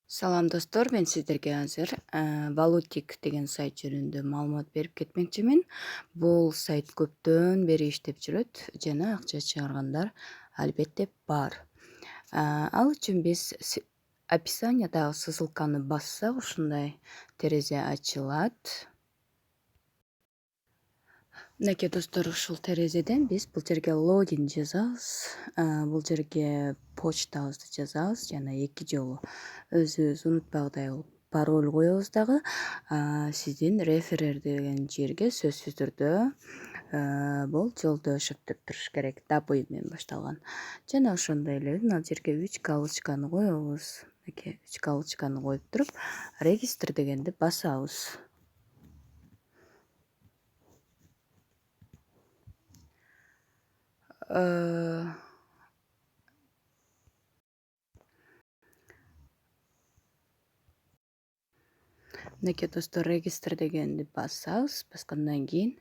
Салам достор, мен сиздерге азыр Valutik деген сайт жөнүндө маалымат берип кетмекчимин. Бул сайт көптөн бери иштеп жүрөт жана акча чыгаргандар албетте бар. Ал үчүн биз описаниядагы ссылканы бассак ушундай терезе ачылат. Мынакей достор, ушул терезеден биз бул жерге логин жазабыз, бул жерге почтабызды жазабыз жана 2 жолу өзүбүз унутпагыдай пароль коебуз дагы. Сиздин реферер деген жерге сөзсүз түрдө бул Жолдошев деп туруш керек, W менен башталган. Жана ошондой эле мына жерге 3 галочканы коебуз. Мынакей 3 галочканы коюп туруп, регистр дегенди басабыз. Мынакей достор, регистр дегенди басабыз. Баскандан кийин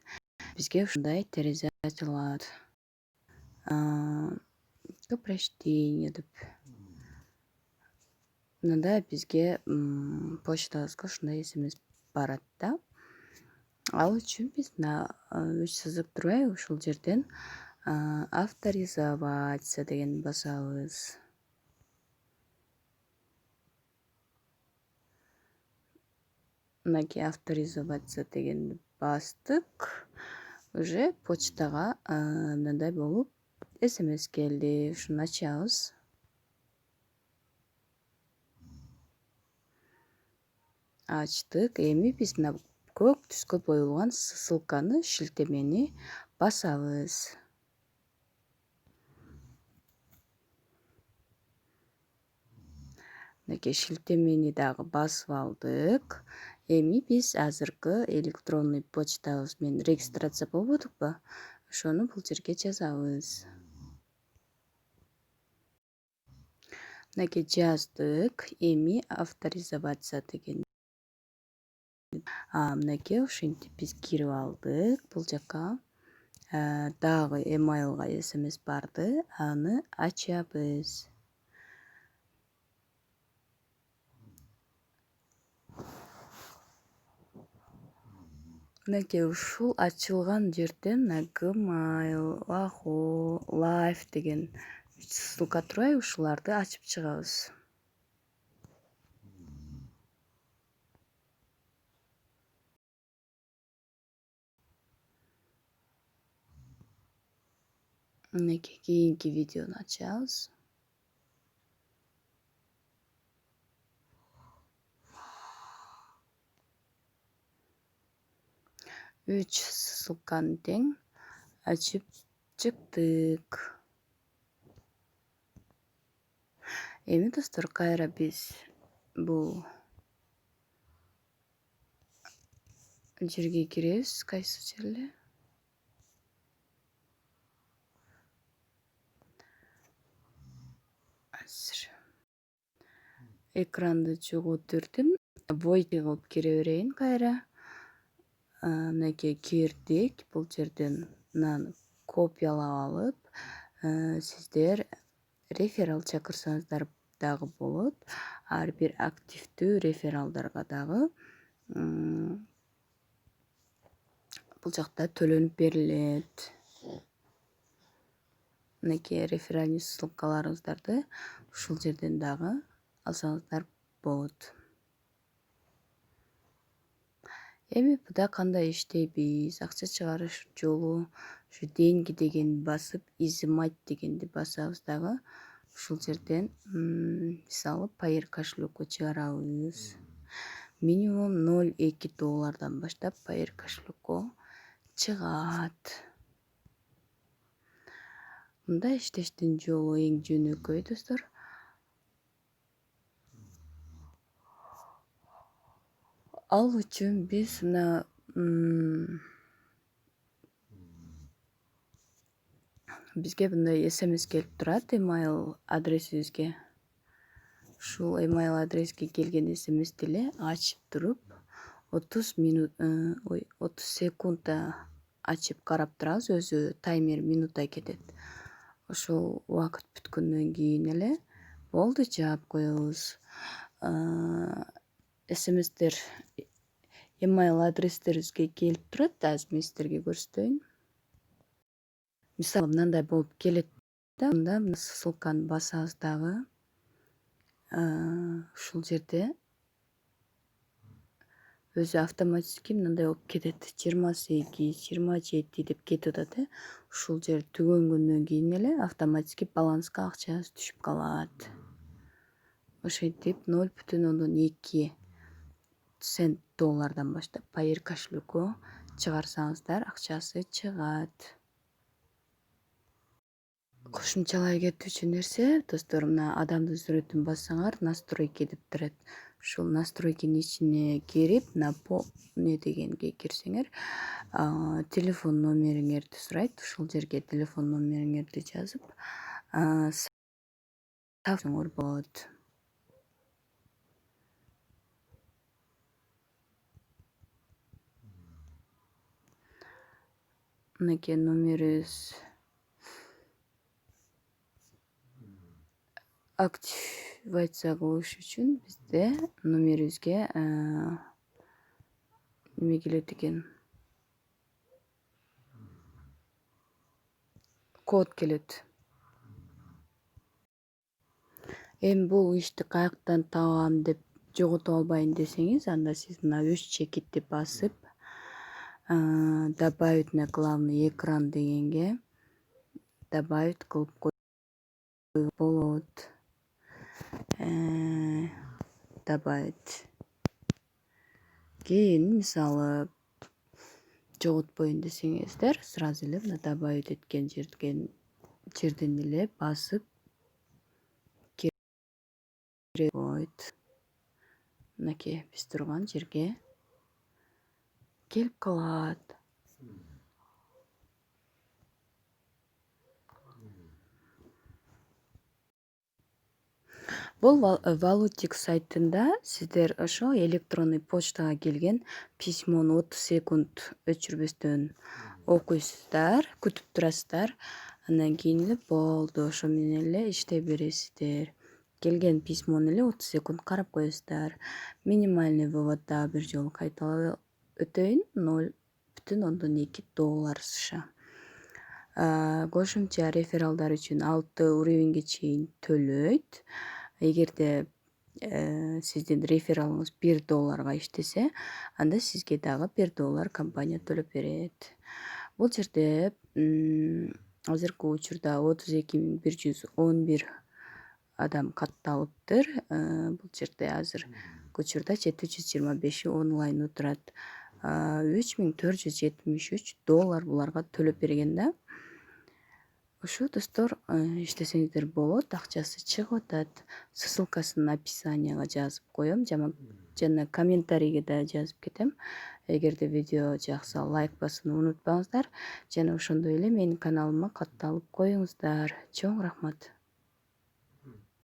бизге ушундай терезе ачылат. Прочтение деп. Мында бизге почтабызга ушундай смс барат да. Ал үчүн биз мына 3 сызып турбайбы, ушул жерден авторизоваться деген басабыз. Мынакей авторизоваться дегенди бастык. Уже почтага мындай болуп смс келди. Ушуну ачабыз. Ачтык. Эми биз мына көк түскө коюлган ссылканы, шилтемени басабыз. Мынакей шилтемени дагы басып алдык. Эми биз азыркы электронный почтабыз менен регистрация болбодукпу? Ошону бул жерге жазабыз. Мынакей жаздык. Эми авторизоваться деген. Мынакей ушинтип биз кирип алдык бул жака. Дагы emailга смс барды. Аны ачабыз. Мынакей ушул ачылган жерден Gmail, Yahoo, Live деген ссылка турбайбы, ушуларды ачып чыгабыз. Мынакей кийинки видеону ачабыз. Үч ссылканы тең ачып чыктык. Эми достор, кайра биз бул жерге киребиз. Кайсы жер эле? Экранды жоготурдум. Войти кылып кире берейин кайра. Мынакей кирдик. Бул жерден мынаны копиялап алып, сиздер реферал чакырсаңыздар дагы болот. Ар бир активдүү рефералдарга дагы бул жакта төлөнүп берилет. Мынакей реферальный ссылкаларыңыздарды ушул жерден дагы алсаңыздар болот. Эми буда кандай иштейбиз? Акча чыгарыш жолу ушу деньги деген басып, изымать дегенди басабыз дагы. Ушул жерден мисалы Payeer кошелёкко чыгарабыз. Минимум $0.2 баштап Payeer кошелёкко чыгат. Мындай иштештин жолу эң жөнөкөй достор. Ал үчүн биз мына бизге мындай смс келип турат email адресибизге. Ушул email адреске келген смсти эле ачып туруп 30 секундда ачып карап турабыз. Өзү таймер минутта кетет. Ошол убакыт бүткөндөн кийин эле болду, жаап коебуз. смстер email адрестерибизге келип турат. Азыр мен сиздерге көрсөтөйүн. Мисалы мындай болуп келет да, мында мына ссылканы басабыз дагы. Ушул жерде өзү автоматически мындай болуп кетет. 28, 27 деп кетип атат. Ушул жер түгөнгөндөн кийин эле автоматически баланска акчаңыз түшүп калат. Ошентип 0,2 цент доллардан баштап Payeer кошелькко чыгарсаңыздар акчасы чыгат. Кошумчалай кетүүчү нерсе, достор, мына адамдын сүрөтүн бассаңар, настройки деп турат. Ушул настройкинин ичине кирип, не дегенге кирсеңер, телефон номериңерди сурайт. Ушул жерге телефон номериңерди жазып, сактасаңар болот. Мынакей номерибиз. Активация кылыш үчүн бизде номерибизге неме келет экен? Код келет. Эми бул ишти каяктан табам деп жогото албайын десеңиз, анда сиз мына үч чекитти басып, добавить на главный экран дегенге добавить кылып коюуга болот. Добавить. Кийин мисалы жоготпоюн десеңиздер, сразу эле мына добавить эткен жерден эле басып койт. Мынакей биз турган жерге келип калат. Бул Valutix сайтында сиздер ошо электронный почтага келген письмону 30 секунд өчүрбөстөн окуйсуздар, күтүп турасыздар. Андан кийин эле болду, ошо менен эле иштей бересиздер. Келген письмону эле 30 секунд карап коесуздар. Минимальный вывод дагы бир жолу кайталап өтөйүн. 0,2 доллар США. Кошумча рефералдар үчүн 6 уровеньге чейин төлөйт. Эгерде сиздин рефералыңыз 1 долларга иштесе, анда сизге дагы 1 доллар компания төлөп берет. Бул жерде азыркы учурда 32.111 адам катталыптыр. Бул жерде азыркы учурда 725 онлайн отурат. 3.473 доллар буларга төлөп берген да. Ошо достор, иштесеңиздер болот, акчасы чыгып атат. Ссылкасын описанияга жазып коем, жана комментарийге да жазып кетем. Эгерде видео жакса, лайк басууну унутпаңыздар, жана ошондой эле менин каналыма катталып коюңуздар. Чоң рахмат.